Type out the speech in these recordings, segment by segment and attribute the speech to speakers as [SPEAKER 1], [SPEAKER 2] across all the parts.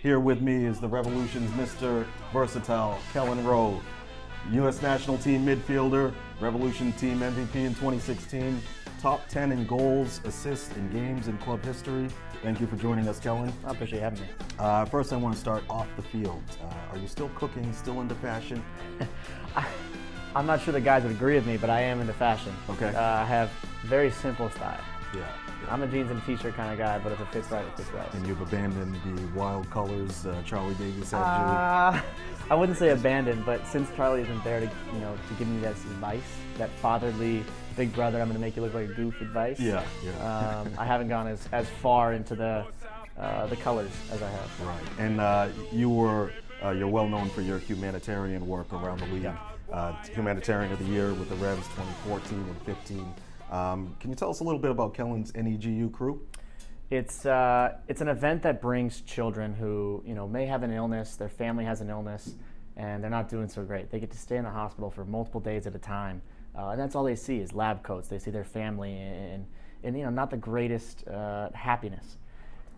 [SPEAKER 1] Here with me is the Revolution's Mr. Versatile, Kelyn Rowe, U.S. national team midfielder, Revolution team MVP in 2016, top 10 in goals, assists, in games in club history. Thank you for joining us, Kelyn.
[SPEAKER 2] I appreciate you having me.
[SPEAKER 1] First, I want to start off the field. Are you still cooking, still into fashion?
[SPEAKER 2] I'm not sure the guys would agree with me, but I am into fashion.
[SPEAKER 1] Okay.
[SPEAKER 2] I have very simple style.
[SPEAKER 1] Yeah.
[SPEAKER 2] I'm a jeans and t-shirt kind of guy, but if it fits right, it fits right.
[SPEAKER 1] And you've abandoned the wild colors Charlie Davies had
[SPEAKER 2] I wouldn't say abandoned, but since Charlie isn't there to, to give me that advice, that fatherly big brother, I'm going to make you look like a goof advice.
[SPEAKER 1] Yeah.
[SPEAKER 2] I haven't gone as far into the colors as I have.
[SPEAKER 1] Right. And you're well known for your humanitarian work around the league.
[SPEAKER 2] Yeah.
[SPEAKER 1] Humanitarian of the Year with the Revs 2014 and 15. Can you tell us a little bit about Kelyn's NEGU crew?
[SPEAKER 2] It's an event that brings children who may have an illness, their family has an illness, and they're not doing so great. They get to stay in the hospital for multiple days at a time, and that's all they see is lab coats. They see their family and not the greatest happiness.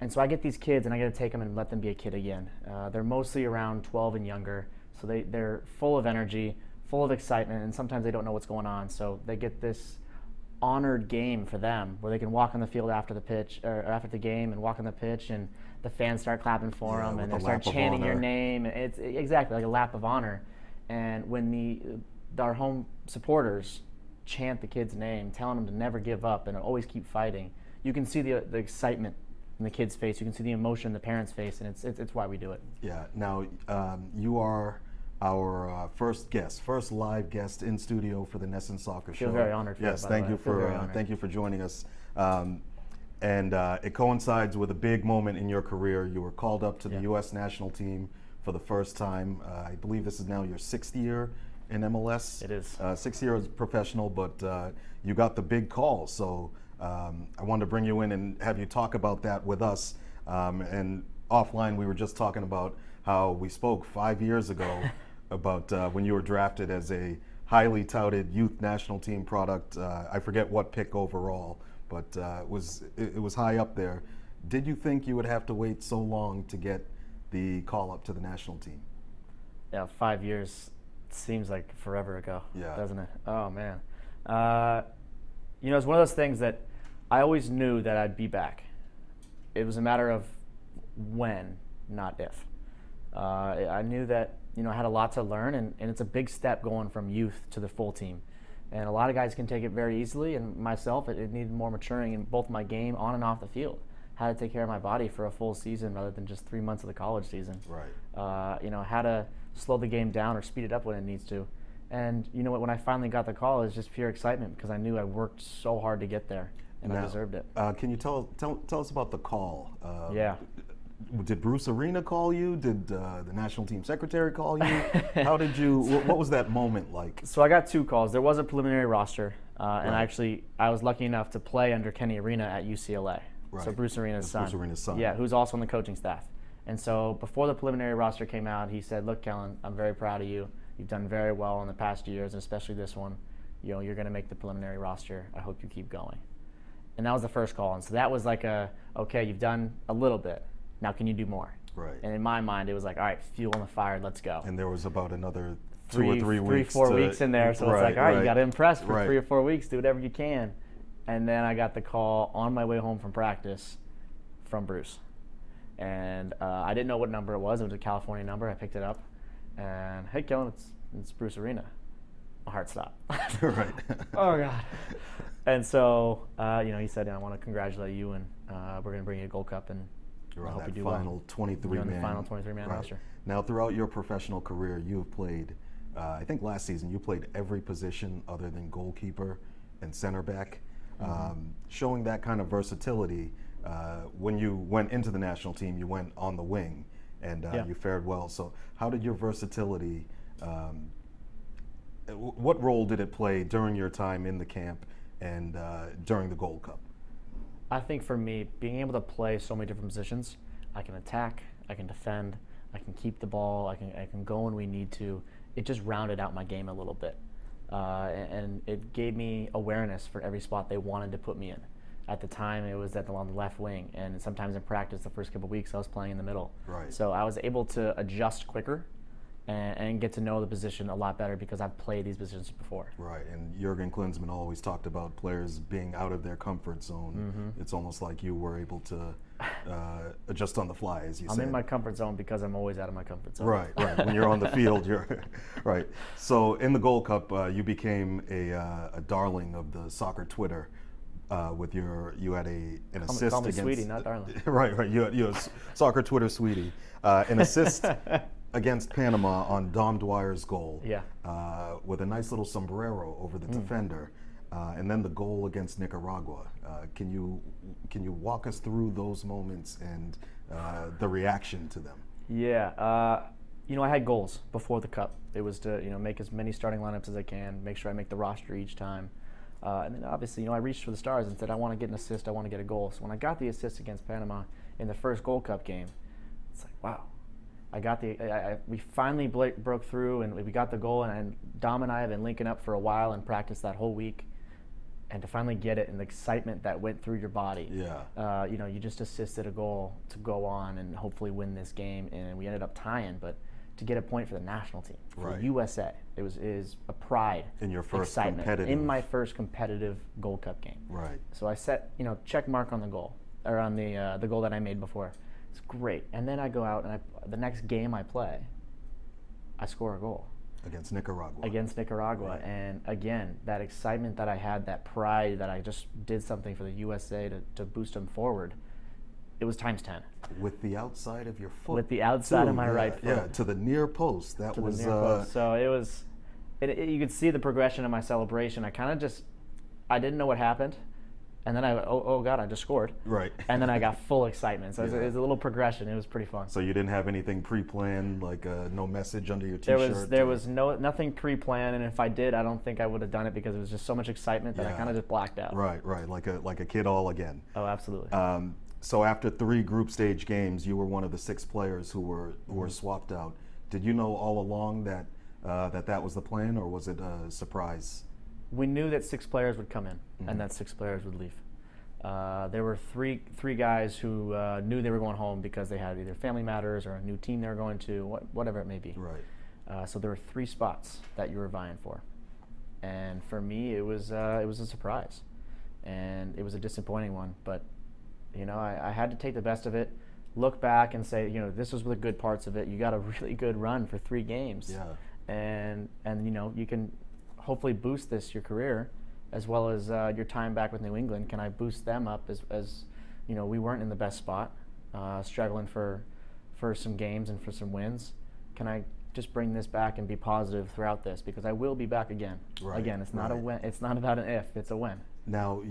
[SPEAKER 2] And so I get these kids and I get to take them and let them be a kid again. They're mostly around 12 and younger, so they're full of energy, full of excitement, and sometimes they don't know what's going on. So they get this honored game for them where they can walk on the field after the pitch or after the game and walk on the pitch and the fans start clapping for them and they start chanting your name. It's exactly like a lap of honor. And when our home supporters chant the kid's name, telling them to never give up and always keep fighting, you can see the excitement in the kid's face. You can see the emotion in the parents' face, and it's why we do it. Yeah.
[SPEAKER 1] Now, you are our first live guest in studio for the NESN Soccer Show.
[SPEAKER 2] I feel very honored.
[SPEAKER 1] Yes, thank you for joining us. And it coincides with a big moment in your career. You were called up to the U.S. national team for the first time. I believe this is now your 6th year in MLS.
[SPEAKER 2] It is.
[SPEAKER 1] 6 years as professional, but you got the big call. So I wanted to bring you in and have you talk about that with us. And offline, we were just talking about how we spoke 5 years ago about when you were drafted as a highly touted youth national team product. I forget what pick overall, but it was high up there. Did you think you would have to wait so long to get the call up to the national team?
[SPEAKER 2] Yeah, 5 years seems like forever ago, doesn't it? Oh man. It's one of those things that I always knew that I'd be back. It was a matter of when, not if. I knew that I had a lot to learn, and it's a big step going from youth to the full team. And a lot of guys can take it very easily, and myself, it needed more maturing in both my game on and off the field. How to take care of my body for a full season rather than just 3 months of the college season.
[SPEAKER 1] Right.
[SPEAKER 2] How to slow the game down or speed it up when it needs to. And when I finally got the call, it was just pure excitement because I knew I worked so hard to get there, and I deserved it.
[SPEAKER 1] Can you tell us about the call?
[SPEAKER 2] Yeah.
[SPEAKER 1] Did Bruce Arena call you? Did the national team secretary call you? How did you? What was that moment like?
[SPEAKER 2] So I got 2 calls. There was a preliminary roster, and actually I was lucky enough to play under Kenny Arena at UCLA.
[SPEAKER 1] Right.
[SPEAKER 2] So Bruce Arena's son.
[SPEAKER 1] Bruce Arena's son.
[SPEAKER 2] Yeah, who's also on the coaching staff. And so before the preliminary roster came out, he said, "Look, Kelyn, I'm very proud of you. You've done very well in the past years, and especially this one. You're going to make the preliminary roster. I hope you keep going." And that was the first call. And so that was like okay, you've done a little bit. Now can you do more?
[SPEAKER 1] Right.
[SPEAKER 2] And in my mind, it was like, all right, fuel on the fire, let's go.
[SPEAKER 1] And there was about another 2 or 3 weeks.
[SPEAKER 2] 3, 4 weeks in there. So it's like, all right, you got to impress for 3 or 4 weeks. Do whatever you can. And then I got the call on my way home from practice from Bruce. And I didn't know what number it was. It was a California number. I picked it up. And, hey, Kelyn, it's Bruce Arena. My heart stopped.
[SPEAKER 1] Right.
[SPEAKER 2] Oh, God. And so, he said, I want to congratulate you, and we're going to bring you a Gold Cup, and I hope you do well.
[SPEAKER 1] Final 23-man
[SPEAKER 2] roster.
[SPEAKER 1] Now, throughout your professional career, you have played, I think last season, you played every position other than goalkeeper and center back. Showing that kind of versatility, when you went into the national team, you went on the wing, and you fared well. So how did your versatility, what role did it play during your time in the camp and during the Gold Cup?
[SPEAKER 2] I think for me, being able to play so many different positions, I can attack, I can defend, I can keep the ball, I can go when we need to. It just rounded out my game a little bit. And it gave me awareness for every spot they wanted to put me in. At the time, it was on the left wing, and sometimes in practice, the first couple of weeks, I was playing in the middle.
[SPEAKER 1] Right.
[SPEAKER 2] So I was able to adjust quicker and get to know the position a lot better because I've played these positions before.
[SPEAKER 1] Right, and Jurgen Klinsmann always talked about players being out of their comfort zone. It's almost like you were able to adjust on the fly, as you said.
[SPEAKER 2] I'm in my comfort zone because I'm always out of my comfort zone.
[SPEAKER 1] Right, right. When you're on the field, you're right. So in the Gold Cup, you became a darling of the soccer Twitter. With you had an assist
[SPEAKER 2] call me
[SPEAKER 1] against
[SPEAKER 2] sweetie, not darling.
[SPEAKER 1] right. You had soccer Twitter sweetie, an assist against Panama on Dom Dwyer's goal.
[SPEAKER 2] Yeah.
[SPEAKER 1] With a nice little sombrero over the defender, and then the goal against Nicaragua. Can you walk us through those moments and the reaction to them?
[SPEAKER 2] Yeah. I had goals before the Cup. It was to make as many starting lineups as I can, make sure I make the roster each time. And then obviously, I reached for the stars and said, I want to get an assist, I want to get a goal. So when I got the assist against Panama in the first Gold Cup game, it's like, wow. We finally broke through and we got the goal, and Dom and I have been linking up for a while and practiced that whole week. And to finally get it and the excitement that went through your body.
[SPEAKER 1] Yeah.
[SPEAKER 2] You just assisted a goal to go on and hopefully win this game, and we ended up tying, but to get a point for the national team, for the USA. It is a pride.
[SPEAKER 1] In your first
[SPEAKER 2] excitement
[SPEAKER 1] competitive.
[SPEAKER 2] in my first competitive Gold Cup game.
[SPEAKER 1] Right.
[SPEAKER 2] So I set, check mark on the goal, or on the goal that I made before. It's great. And then I go out and the next game I play, I score a goal.
[SPEAKER 1] Against Nicaragua.
[SPEAKER 2] Right. And again, that excitement that I had, that pride that I just did something for the USA to boost them forward, it was times 10.
[SPEAKER 1] With the outside of your foot.
[SPEAKER 2] With the outside of my right foot.
[SPEAKER 1] Yeah, to the near post. That was.
[SPEAKER 2] The near post. So it was. You could see the progression of my celebration. I didn't know what happened, and then oh God, I just scored.
[SPEAKER 1] Right.
[SPEAKER 2] And then I got full excitement. So it was a little progression. It was pretty fun.
[SPEAKER 1] So you didn't have anything pre-planned, like no message under your T-shirt?
[SPEAKER 2] There was nothing pre-planned, and if I did, I don't think I would have done it because it was just so much excitement that I kind of just blacked out.
[SPEAKER 1] Right, like a kid all again.
[SPEAKER 2] Oh, absolutely.
[SPEAKER 1] So after 3 group stage games, you were one of the 6 players who were swapped out. Did you know all along that that was the plan, or was it a surprise?
[SPEAKER 2] We knew that 6 players would come in, and that 6 players would leave. There were three guys who knew they were going home because they had either family matters or a new team they were going to, whatever it may be.
[SPEAKER 1] Right.
[SPEAKER 2] So there were 3 spots that you were vying for, and for me, it was a surprise, and it was a disappointing one, but. I had to take the best of it, look back and say, this was the good parts of it. You got a really good run for 3 games.
[SPEAKER 1] Yeah.
[SPEAKER 2] And you can hopefully boost your career as well as your time back with New England. Can I boost them up as we weren't in the best spot, struggling for some games and for some wins. Can I just bring this back and be positive throughout this, because I will be back again.
[SPEAKER 1] Right.
[SPEAKER 2] Again, it's not a when. It's not about an if, it's a when.
[SPEAKER 1] Now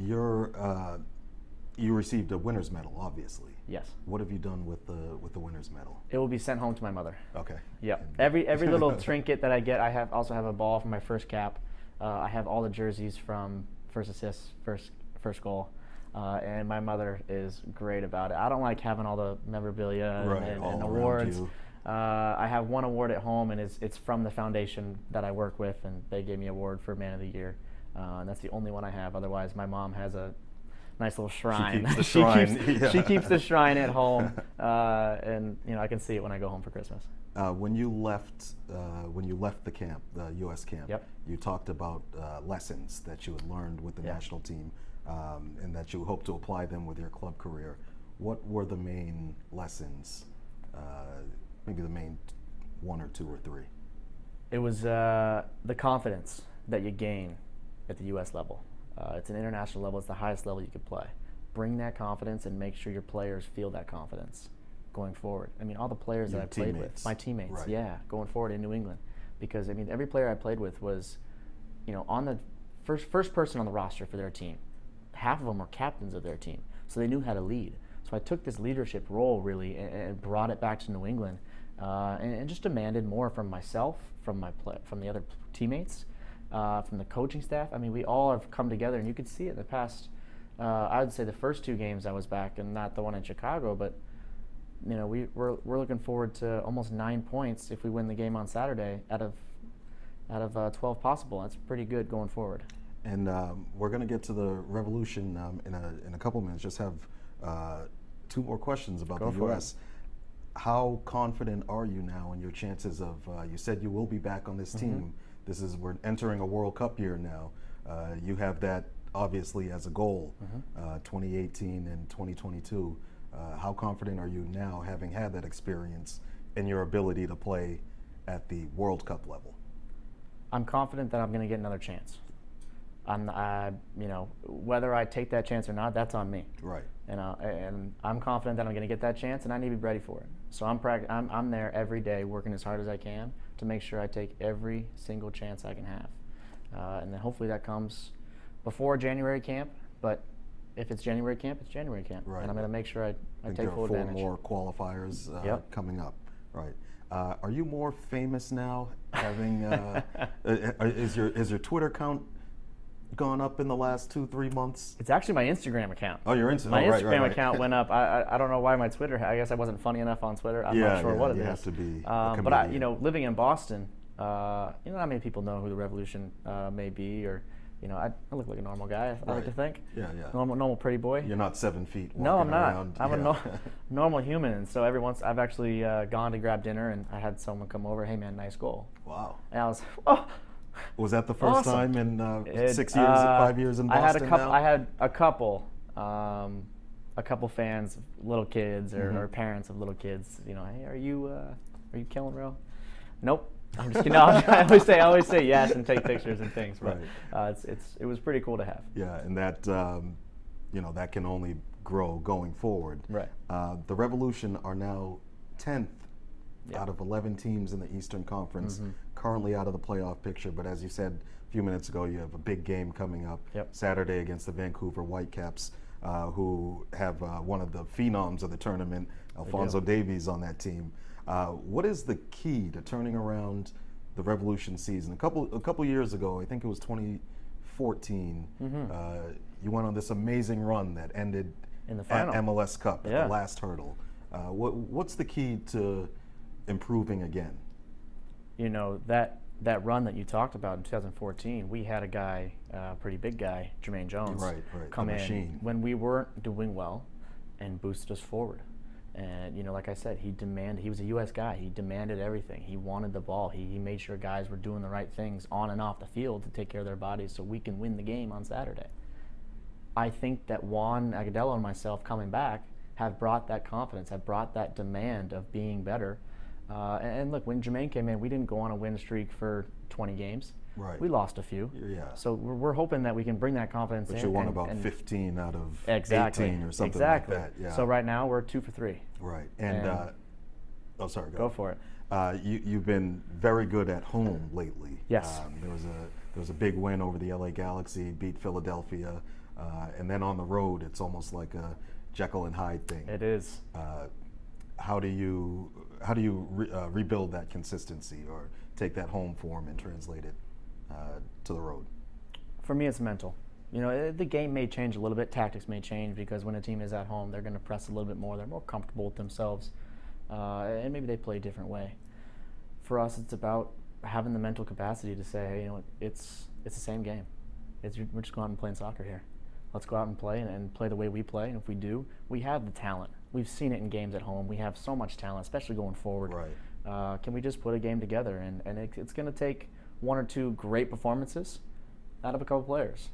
[SPEAKER 1] you received a winner's medal, obviously.
[SPEAKER 2] Yes.
[SPEAKER 1] What have you done with the winner's medal?
[SPEAKER 2] It will be sent home to my mother.
[SPEAKER 1] Okay.
[SPEAKER 2] Yeah. Every little trinket that I get, I also have a ball from my first cap. I have all the jerseys from first assist, first goal, and my mother is great about it. I don't like having all the memorabilia and awards. I have one award at home, and it's from the foundation that I work with, and they gave me an award for Man of the Year, and that's the only one I have. Otherwise, my mom has a nice little shrine.
[SPEAKER 1] She keeps the shrine.
[SPEAKER 2] She keeps the shrine at home, and I can see it when I go home for Christmas.
[SPEAKER 1] When you left the camp, the U.S. camp,
[SPEAKER 2] yep.
[SPEAKER 1] You talked about lessons that you had learned with the national team, and that you hope to apply them with your club career. What were the main lessons? Maybe the main 1 or 2 or 3.
[SPEAKER 2] It was the confidence that you gain at the U.S. level. It's an international level. It's the highest level you could play. Bring that confidence and make sure your players feel that confidence going forward. I mean, all the players that I played with, my teammates,
[SPEAKER 1] right.
[SPEAKER 2] Yeah, going forward in New England. Because, I mean, every player I played with was, on the first person on the roster for their team. Half of them were captains of their team, so they knew how to lead. So I took this leadership role, really, and brought it back to New England, and just demanded more from myself, from the other teammates, from the coaching staff. I mean, we all have come together, and you could see it in the past. I would say the first 2 games I was back, and not the one in Chicago, but we're looking forward to almost 9 points if we win the game on Saturday out of 12 possible. That's pretty good going forward.
[SPEAKER 1] And we're going to get to the revolution in a couple minutes. Just have 2 more questions about the U.S. How confident are you now in your chances of? You said you will be back on this team. We're entering a World Cup year now. You have that obviously as a goal. 2018 and 2022. How confident are you now, having had that experience, in your ability to play at the World Cup level?
[SPEAKER 2] I'm confident that I'm going to get another chance. You know, whether I take that chance or not, that's on me.
[SPEAKER 1] Right.
[SPEAKER 2] And I'm confident that I'm going to get that chance, and I need to be ready for it. So I'm there every day, working as hard as I can to make sure I take every single chance I can have, and then hopefully that comes before January camp. But if it's January camp, it's January camp,
[SPEAKER 1] right.
[SPEAKER 2] And I'm going to make sure I take full
[SPEAKER 1] there are 4
[SPEAKER 2] advantage.
[SPEAKER 1] more qualifiers coming up. Right. Are you more famous now? Having is your Twitter account gone up in the last 2-3 months?
[SPEAKER 2] It's actually my Instagram account.
[SPEAKER 1] Oh, your Instagram.
[SPEAKER 2] My Instagram
[SPEAKER 1] right.
[SPEAKER 2] account went up. I don't know why my Twitter. I guess I wasn't funny enough on Twitter. I'm not sure what it is.
[SPEAKER 1] You have to be.
[SPEAKER 2] But you know, living in Boston, you know, not many people know who the Revolution may be, or you know, I look like a normal guy. I like to think.
[SPEAKER 1] Yeah.
[SPEAKER 2] Normal pretty boy.
[SPEAKER 1] You're not 7 feet.
[SPEAKER 2] No, I'm not.
[SPEAKER 1] Around.
[SPEAKER 2] I'm a normal human, and so every once I've actually gone to grab dinner, and I had someone come over. Hey man, nice goal.
[SPEAKER 1] Wow.
[SPEAKER 2] And I was, oh.
[SPEAKER 1] Was that the first
[SPEAKER 2] Awesome.
[SPEAKER 1] time in 6 years, 5 years in Boston?
[SPEAKER 2] I had a couple fans, little kids or parents of little kids. You know, hey, are you Kelyn Rowe? Nope. I'm just kidding. No, I always say yes and take pictures and things. But it was pretty cool to have.
[SPEAKER 1] Yeah, and that you know, that can only grow going forward.
[SPEAKER 2] Right.
[SPEAKER 1] The Revolution are now 10th out of 11 teams in the Eastern Conference, currently out of the playoff picture. But as you said a few minutes ago, you have a big game coming up Saturday against the Vancouver Whitecaps, who have one of the phenoms of the tournament, Alphonso Davies, on that team. What is the key to turning around the Revolution season? A couple years ago, I think it was 2014, you went on this amazing run that ended
[SPEAKER 2] in the final
[SPEAKER 1] at MLS Cup at the last hurdle. What's the key to improving again?
[SPEAKER 2] You know, that run that you talked about in 2014, we had a guy, pretty big guy, Jermaine Jones, come in when we weren't doing well and boosted us forward. And you know, like I said, he was a U.S. guy. He demanded everything. He wanted the ball. He made sure guys were doing the right things on and off the field to take care of their bodies so we can win the game on Saturday. I think that Juan Agudelo and myself coming back have brought that confidence, have brought that demand of being better. And look, when Jermaine came in, we didn't go on a win streak for 20 games.
[SPEAKER 1] Right.
[SPEAKER 2] We lost a few.
[SPEAKER 1] Yeah.
[SPEAKER 2] So we're hoping that we can bring that confidence in.
[SPEAKER 1] But you won about 15 out of 18 or something like that. Yeah.
[SPEAKER 2] So right now we're 2 for 3.
[SPEAKER 1] Right. And oh, sorry.
[SPEAKER 2] Go for it.
[SPEAKER 1] You've been very good at home lately.
[SPEAKER 2] Yes.
[SPEAKER 1] There was a big win over the LA Galaxy, beat Philadelphia, and then on the road, it's almost like a Jekyll and Hyde thing.
[SPEAKER 2] It is.
[SPEAKER 1] How do you rebuild that consistency, or take that home form and translate it to the road?
[SPEAKER 2] For me, it's mental. You know, the game may change a little bit, tactics may change, because when a team is at home, they're going to press a little bit more. They're more comfortable with themselves, and maybe they play a different way. For us, it's about having the mental capacity to say, hey, you know, it's the same game. We're just going out and playing soccer here. Let's go out and play and play the way we play. And if we do, we have the talent. We've seen it in games at home. We have so much talent, especially going forward.
[SPEAKER 1] Right.
[SPEAKER 2] Can we just put a game together? And it's going to take 1 or 2 great performances out of a couple players.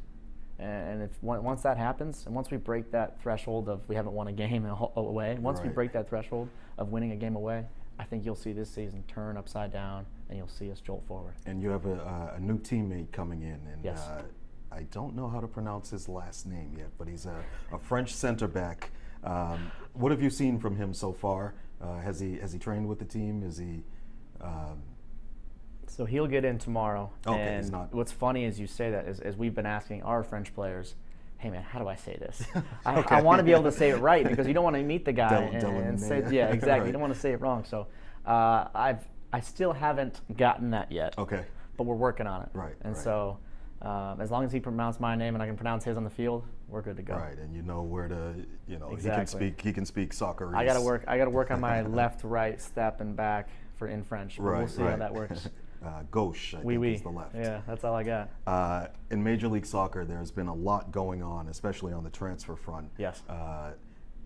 [SPEAKER 2] And if once that happens, and once we break that threshold of we haven't won a game away, once we break that threshold of winning a game away, I think you'll see this season turn upside down, and you'll see us jolt forward. And
[SPEAKER 1] you have a new teammate coming in, and
[SPEAKER 2] yes.
[SPEAKER 1] I don't know how to pronounce his last name yet, but he's a French center back. What have you seen from him so far? Has he trained with the team? Is he?
[SPEAKER 2] So he'll get in tomorrow.
[SPEAKER 1] Okay,
[SPEAKER 2] and
[SPEAKER 1] he's not.
[SPEAKER 2] What's funny is you say that, is we've been asking our French players, hey man, how do I say this? I want to be able to say it right, because you don't want to meet the guy and say, yeah, exactly. Right. You don't want to say it wrong. So I still haven't gotten that yet.
[SPEAKER 1] Okay.
[SPEAKER 2] But we're working on it.
[SPEAKER 1] Right.
[SPEAKER 2] And
[SPEAKER 1] right.
[SPEAKER 2] So as long as he pronounced my name and I can pronounce his on the field, we're good to go.
[SPEAKER 1] Right, and you know where to, you know,
[SPEAKER 2] exactly.
[SPEAKER 1] he can speak soccer.
[SPEAKER 2] I got to work on my left, right, step, and back in French. But
[SPEAKER 1] right,
[SPEAKER 2] we'll see how that works.
[SPEAKER 1] Gauche, I think is the left.
[SPEAKER 2] Yeah, that's all I got.
[SPEAKER 1] In Major League Soccer, there's been a lot going on, especially on the transfer front.
[SPEAKER 2] Yes.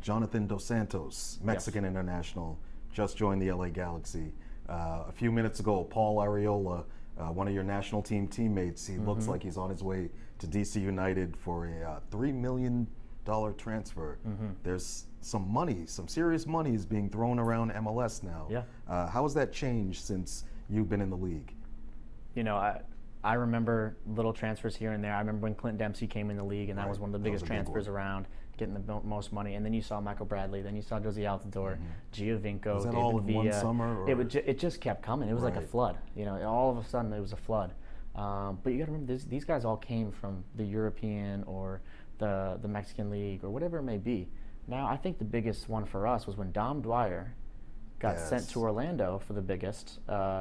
[SPEAKER 1] Jonathan Dos Santos, Mexican international, just joined the LA Galaxy. A few minutes ago, Paul Arriola, one of your national team teammates, he looks like he's on his way to DC United for a $3 million transfer. There's some money, some serious money is being thrown around MLS now.
[SPEAKER 2] Yeah.
[SPEAKER 1] How has that changed since you've been in the league?
[SPEAKER 2] You know, I remember little transfers here and there. I remember when Clint Dempsey came in the league, and that was one of the biggest transfers around, getting the most money. And then you saw Michael Bradley, then you saw Josie Altidore, Giovinco,
[SPEAKER 1] Was that
[SPEAKER 2] David
[SPEAKER 1] all in
[SPEAKER 2] Villa.
[SPEAKER 1] one summer? Or?
[SPEAKER 2] It just kept coming. It was like a flood. You know, all of a sudden it was a flood. But you got to remember, these guys all came from the European or the Mexican League or whatever it may be. Now, I think the biggest one for us was when Dom Dwyer got sent to Orlando for the biggest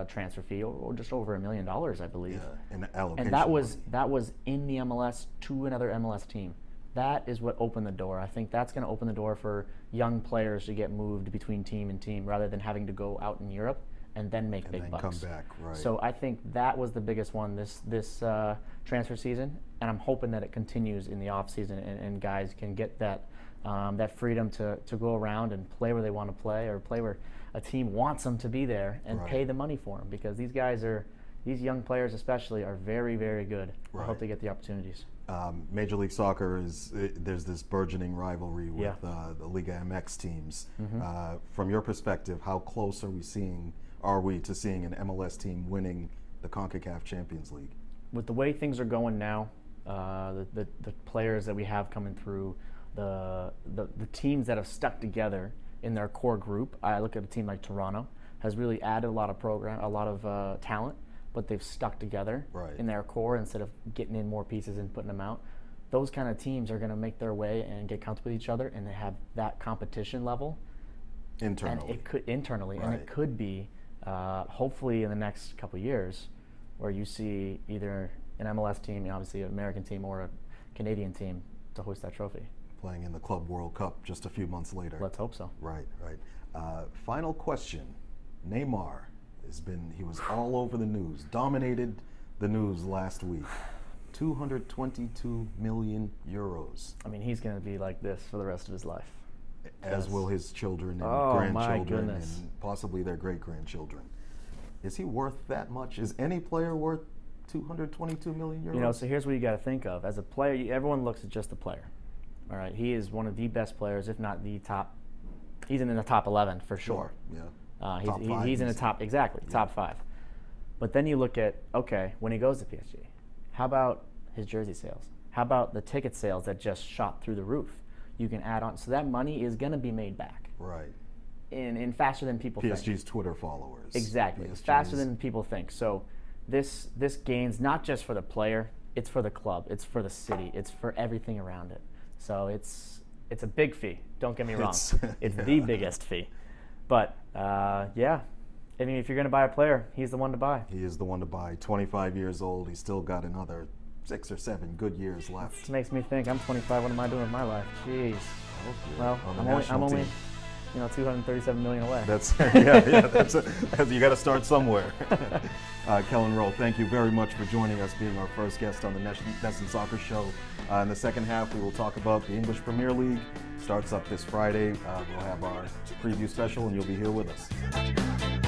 [SPEAKER 2] transfer fee, or just over $1 million, I believe.
[SPEAKER 1] Yeah, in allocation.
[SPEAKER 2] And that was in the MLS to another MLS team. That is what opened the door. I think that's going to open the door for young players to get moved between team and team, rather than having to go out in Europe and then make big bucks.
[SPEAKER 1] Come back, right.
[SPEAKER 2] So I think that was the biggest one this transfer season, and I'm hoping that it continues in the off season, and guys can get that that freedom to go around and play where they want to play, or play where a team wants them to be there, and pay the money for them, because these young players especially are very, very good. I hope they get the opportunities.
[SPEAKER 1] Major League Soccer there's this burgeoning rivalry with the Liga MX teams. From your perspective, how close are we to seeing an MLS team winning the CONCACAF Champions League? With
[SPEAKER 2] the way things are going now, the players that we have coming through, the teams that have stuck together in their core group. I look at a team like Toronto, has really added a lot of talent, but they've stuck together in their core instead of getting in more pieces and putting them out. Those kind of teams are going to make their way and get comfortable with each other, and they have that competition level internally. And it could be hopefully in the next couple of years, where you see either an MLS team, obviously an American team, or a Canadian team to hoist that trophy.
[SPEAKER 1] Playing in the Club World Cup just a few months later.
[SPEAKER 2] Let's hope so.
[SPEAKER 1] Right. Final question. Neymar he was all over the news, dominated the news last week. 222 million euros.
[SPEAKER 2] I mean, he's going to be like this for the rest of his life.
[SPEAKER 1] As will his children and grandchildren, and possibly their great-grandchildren. Is he worth that much? Is any player worth 222 million euros?
[SPEAKER 2] You know, so here's what you got to think of. As a player, everyone looks at just the player. All right, he is one of the best players, if not the top. He's in the top 11 for sure. He's in the top, top 5. But then you look at, okay, when he goes to PSG, how about his jersey sales? How about the ticket sales that just shot through the roof? You can add on, so that money is going to be made back.
[SPEAKER 1] Right.
[SPEAKER 2] In faster than people think.
[SPEAKER 1] PSG's Twitter followers.
[SPEAKER 2] Exactly, faster than people think. So this gains not just for the player, it's for the club, it's for the city, it's for everything around it. So it's a big fee. Don't get me wrong. It's the biggest fee. But I mean, if you're going to buy a player, he's the one to buy.
[SPEAKER 1] He is the one to buy. 25 years old. He's still got another 6 or 7 good years left.
[SPEAKER 2] It makes me think, I'm 25. What am I doing with my life? Jeez. Well, I'm only 237 million away.
[SPEAKER 1] That's you got to start somewhere. Kelyn Rowe, thank you very much for joining us, being our first guest on the NESN Soccer Show. In the second half, we will talk about the English Premier League. Starts up this Friday. We'll have our preview special, and you'll be here with us.